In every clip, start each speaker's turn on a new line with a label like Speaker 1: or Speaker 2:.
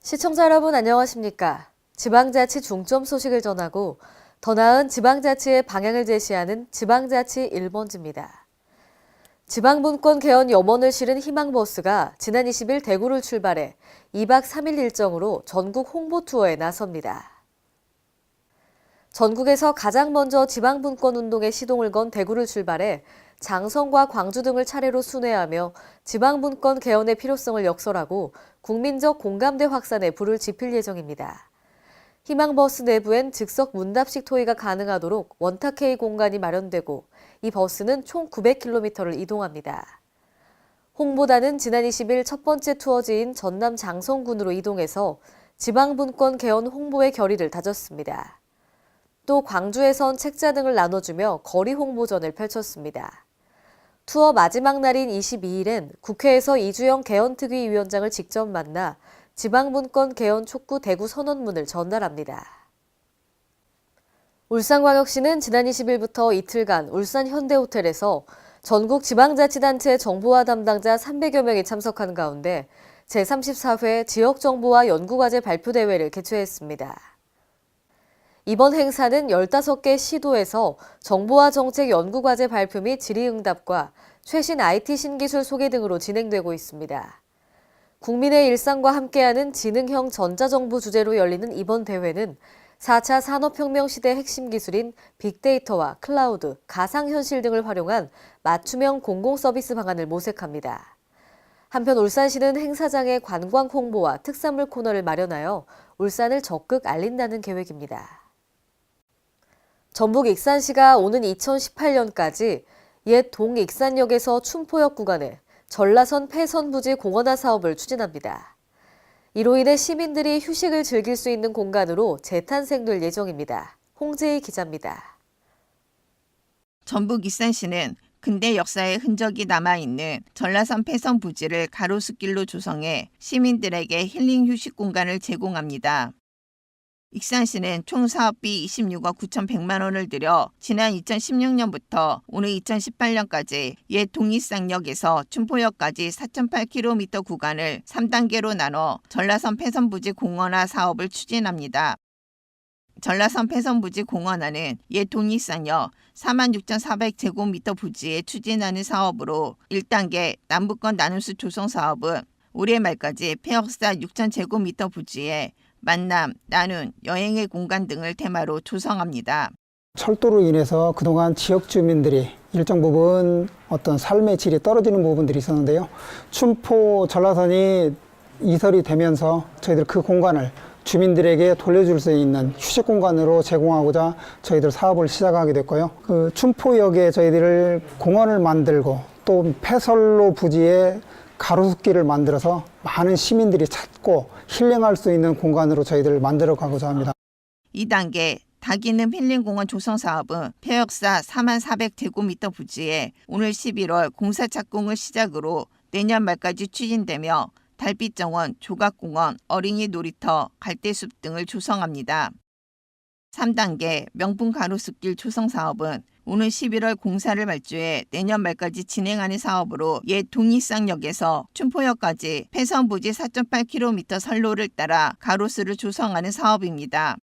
Speaker 1: 시청자 여러분 안녕하십니까? 지방자치 중점 소식을 전하고 더 나은 지방자치의 방향을 제시하는 지방자치 1번지입니다. 지방분권 개헌 염원을 실은 희망버스가 지난 20일 대구를 출발해 2박 3일 일정으로 전국 홍보 투어에 나섭니다. 전국에서 가장 먼저 지방분권 운동에 시동을 건 대구를 출발해 장성과 광주 등을 차례로 순회하며 지방분권 개헌의 필요성을 역설하고 국민적 공감대 확산에 불을 지필 예정입니다. 희망버스 내부엔 즉석 문답식 토의가 가능하도록 원탁회의 공간이 마련되고 이 버스는 총 900km를 이동합니다. 홍보단은 지난 20일 첫 번째 투어지인 전남 장성군으로 이동해서 지방분권 개헌 홍보의 결의를 다졌습니다. 또 광주에선 책자 등을 나눠주며 거리 홍보전을 펼쳤습니다. 투어 마지막 날인 22일엔 국회에서 이주영 개헌특위 위원장을 직접 만나 지방분권 개헌 촉구 대구 선언문을 전달합니다. 울산광역시는 지난 20일부터 이틀간 울산 현대호텔에서 전국 지방자치단체 정보화 담당자 300여 명이 참석한 가운데 제34회 지역정보화 연구과제 발표대회를 개최했습니다. 이번 행사는 15개 시도에서 정보화 정책 연구과제 발표 및 질의응답과 최신 IT 신기술 소개 등으로 진행되고 있습니다. 국민의 일상과 함께하는 지능형 전자정부 주제로 열리는 이번 대회는 4차 산업혁명 시대 핵심 기술인 빅데이터와 클라우드, 가상현실 등을 활용한 맞춤형 공공서비스 방안을 모색합니다. 한편 울산시는 행사장에 관광 홍보와 특산물 코너를 마련하여 울산을 적극 알린다는 계획입니다. 전북 익산시가 오는 2018년까지 옛 동익산역에서 춘포역 구간에 전라선 폐선부지 공원화 사업을 추진합니다. 이로 인해 시민들이 휴식을 즐길 수 있는 공간으로 재탄생될 예정입니다. 홍재희 기자입니다.
Speaker 2: 전북 익산시는 근대 역사의 흔적이 남아있는 전라선 폐선 부지를 가로수길로 조성해 시민들에게 힐링 휴식 공간을 제공합니다. 익산시는 총 사업비 26억 9,100만 원을 들여 지난 2016년부터 오늘 2018년까지 옛 동익산역에서 춘포역까지 4.8km 구간을 3단계로 나눠 전라선 폐선부지 공원화 사업을 추진합니다. 전라선 폐선부지 공원화는 옛 동익산역 46,400제곱미터 부지에 추진하는 사업으로 1단계 남북권 나눔수 조성 사업은 올해 말까지 폐역사 6,000제곱미터 부지에 만남, 나눔, 여행의 공간 등을 테마로 조성합니다.
Speaker 3: 철도로 인해서 그동안 지역 주민들이 일정 부분 어떤 삶의 질이 떨어지는 부분들이 있었는데요. 춘포 전라선이 이설이 되면서 저희들 그 공간을 주민들에게 돌려줄 수 있는 휴식 공간으로 제공하고자 저희들 사업을 시작하게 됐고요. 그 춘포역에 저희들 공원을 만들고 또 폐선로 부지에 가로수길을 만들어서 많은 시민들이 찾고 힐링할 수 있는 공간으로 저희들 만들어 가고자 합니다.
Speaker 2: 2단계 닭있는 힐링공원 조성 사업은 폐역사 44,000제곱미터 부지에 오늘 11월 공사 착공을 시작으로 내년 말까지 추진되며 달빛정원, 조각공원, 어린이 놀이터, 갈대숲 등을 조성합니다. 3단계 명품 가로수길 조성 사업은 오는 11월 공사를 발주해 내년 말까지 진행하는 사업으로 옛 동익산역에서 춘포역까지 폐선부지 4.8km 선로를 따라 가로수를 조성하는 사업입니다.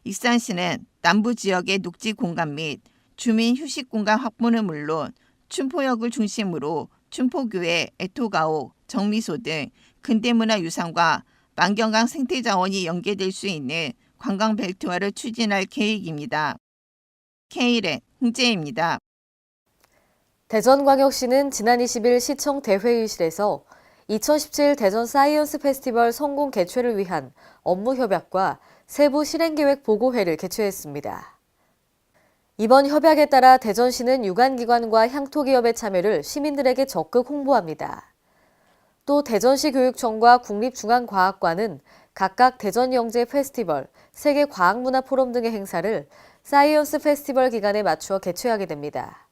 Speaker 2: 익산시는 남부지역의 녹지 공간 및 주민 휴식 공간 확보는 물론 춘포역을 중심으로 춘포교회, 애토가옥, 정미소 등 근대문화유산과 만경강 생태자원이 연계될 수 있는 관광벨트화를 추진할 계획입니다. K1의 홍재입니다.
Speaker 1: 대전광역시는 지난 20일 시청 대회의실에서 2017 대전 사이언스 페스티벌 성공 개최를 위한 업무 협약과 세부 실행계획 보고회를 개최했습니다. 이번 협약에 따라 대전시는 유관기관과 향토기업의 참여를 시민들에게 적극 홍보합니다. 또 대전시 교육청과 국립중앙과학관은 각각 대전영재 페스티벌, 세계과학문화포럼 등의 행사를 사이언스 페스티벌 기간에 맞추어 개최하게 됩니다.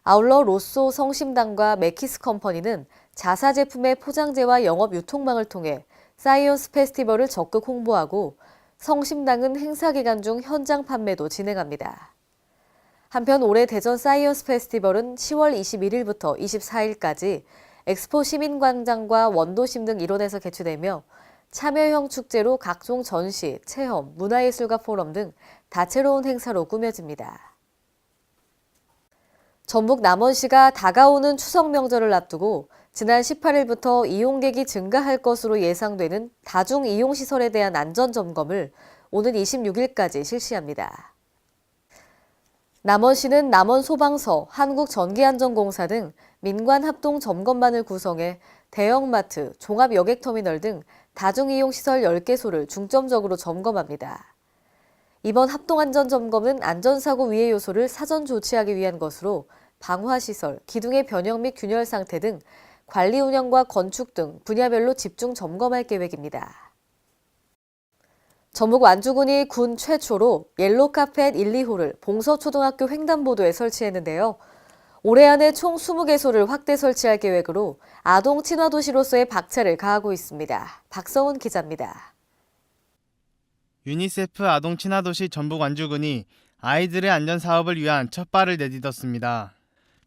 Speaker 1: 아울러 로쏘 성심당과 맥키스 컴퍼니는 자사 제품의 포장재와 영업 유통망을 통해 사이언스 페스티벌을 적극 홍보하고 성심당은 행사 기간 중 현장 판매도 진행합니다. 한편 올해 대전 사이언스 페스티벌은 10월 21일부터 24일까지 엑스포 시민광장과 원도심 등 일원에서 개최되며 참여형 축제로 각종 전시, 체험, 문화예술가 포럼 등 다채로운 행사로 꾸며집니다. 전북 남원시가 다가오는 추석 명절을 앞두고 지난 18일부터 이용객이 증가할 것으로 예상되는 다중이용시설에 대한 안전점검을 오는 26일까지 실시합니다. 남원시는 남원소방서, 한국전기안전공사 등 민관 합동 점검반을 구성해 대형마트, 종합여객터미널 등 다중이용시설 10개소를 중점적으로 점검합니다. 이번 합동안전점검은 안전사고 위해 요소를 사전 조치하기 위한 것으로 방화시설, 기둥의 변형 및 균열 상태 등 관리 운영과 건축 등 분야별로 집중 점검할 계획입니다. 전북 완주군이 군 최초로 옐로카펫 1, 2호를 봉서초등학교 횡단보도에 설치했는데요. 올해 안에 총 20개소를 확대 설치할 계획으로 아동 친화도시로서의 박차를 가하고 있습니다. 박성훈 기자입니다.
Speaker 4: 유니세프 아동 친화도시 전북 완주군이 아이들의 안전 사업을 위한 첫 발을 내딛었습니다.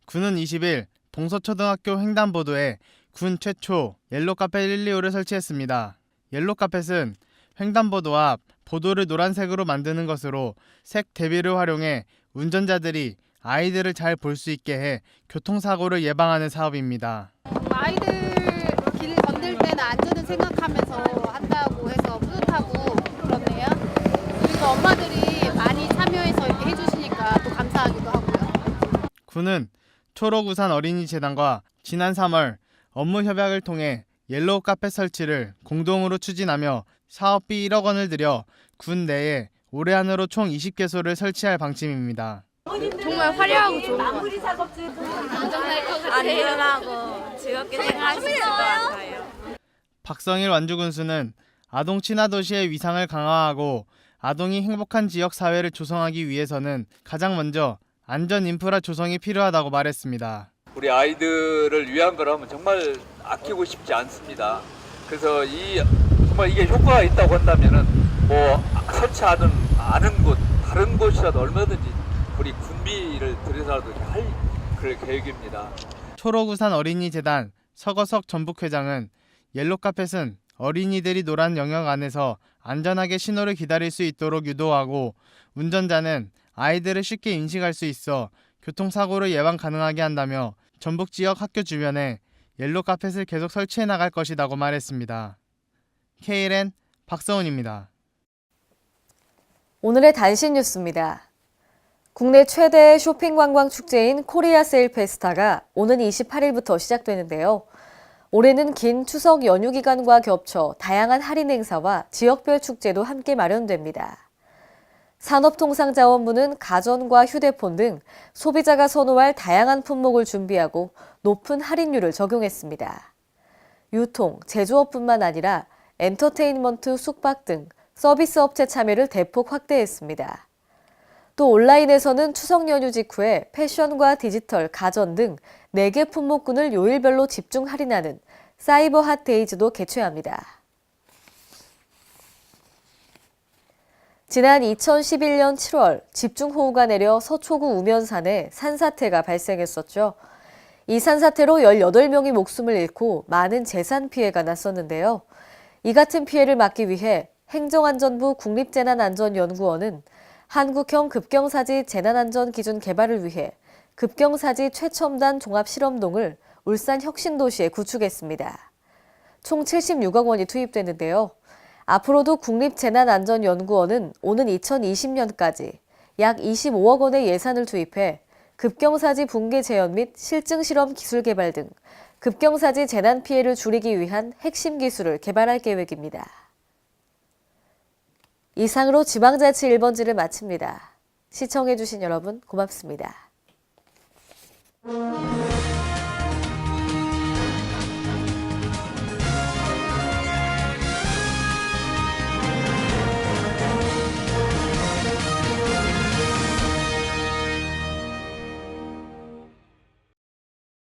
Speaker 4: 군은 20일 봉서초등학교 횡단보도에 군 최초 옐로카펫 1, 2호를 설치했습니다. 옐로카펫은 횡단보도 앞 보도를 노란색으로 만드는 것으로 색 대비를 활용해 운전자들이 아이들을 잘 볼 수 있게 해 교통사고를 예방하는 사업입니다.
Speaker 5: 아이들 길 건들 때는 안전을 생각하면서 한다고 해서 뿌듯하고 그렇네요. 그리고 엄마들이 많이 참여해서 이렇게 해주시니까 또 감사하기도 하고요.
Speaker 4: 군은 초록우산 어린이재단과 지난 3월 업무 협약을 통해 옐로우 카펫 설치를 공동으로 추진하며 사업비 1억 원을 들여 군 내에 올해 안으로 총 20개소를 설치할 방침입니다.
Speaker 5: 정말 화려하고 좋은 것 같아요.
Speaker 6: 안전하고 즐겁게 생활할 수 있을 것 같아요.
Speaker 4: 박성일 완주군수는 아동 친화도시의 위상을 강화하고 아동이 행복한 지역 사회를 조성하기 위해서는 가장 먼저 안전 인프라 조성이 필요하다고 말했습니다.
Speaker 7: 우리 아이들을 위한 거라면 정말 아끼고 싶지 않습니다. 그래서 정말 이게 효과가 있다고 한다면은 뭐 설치하든 아는 곳 다른 곳이라도 얼마든지 우리 군비를 들여서라도 할 그럴 계획입니다.
Speaker 4: 초록우산 어린이재단 서거석 전북회장은 옐로카펫은 어린이들이 노란 영역 안에서 안전하게 신호를 기다릴 수 있도록 유도하고 운전자는 아이들을 쉽게 인식할 수 있어 교통사고를 예방 가능하게 한다며 전북 지역 학교 주변에 옐로카펫을 계속 설치해 나갈 것이라고 말했습니다. KLN 박서훈입니다.
Speaker 1: 오늘의 단신 뉴스입니다. 국내 최대 쇼핑 관광 축제인 코리아 세일 페스타가 오는 28일부터 시작되는데요. 올해는 긴 추석 연휴 기간과 겹쳐 다양한 할인 행사와 지역별 축제도 함께 마련됩니다. 산업통상자원부는 가전과 휴대폰 등 소비자가 선호할 다양한 품목을 준비하고 높은 할인율을 적용했습니다. 유통, 제조업뿐만 아니라 엔터테인먼트, 숙박 등 서비스 업체 참여를 대폭 확대했습니다. 또 온라인에서는 추석 연휴 직후에 패션과 디지털, 가전 등 4개 품목군을 요일별로 집중 할인하는 사이버 핫데이즈도 개최합니다. 지난 2011년 7월 집중호우가 내려 서초구 우면산에 산사태가 발생했었죠. 이 산사태로 18명이 목숨을 잃고 많은 재산 피해가 났었는데요. 이 같은 피해를 막기 위해 행정안전부 국립재난안전연구원은 한국형 급경사지 재난안전 기준 개발을 위해 급경사지 최첨단 종합실험동을 울산 혁신도시에 구축했습니다. 총 76억 원이 투입됐는데요. 앞으로도 국립재난안전연구원은 오는 2020년까지 약 25억 원의 예산을 투입해 급경사지 붕괴 재현 및 실증실험 기술 개발 등 급경사지 재난 피해를 줄이기 위한 핵심 기술을 개발할 계획입니다. 이상으로 지방자치 1번지를 마칩니다. 시청해주신 여러분 고맙습니다.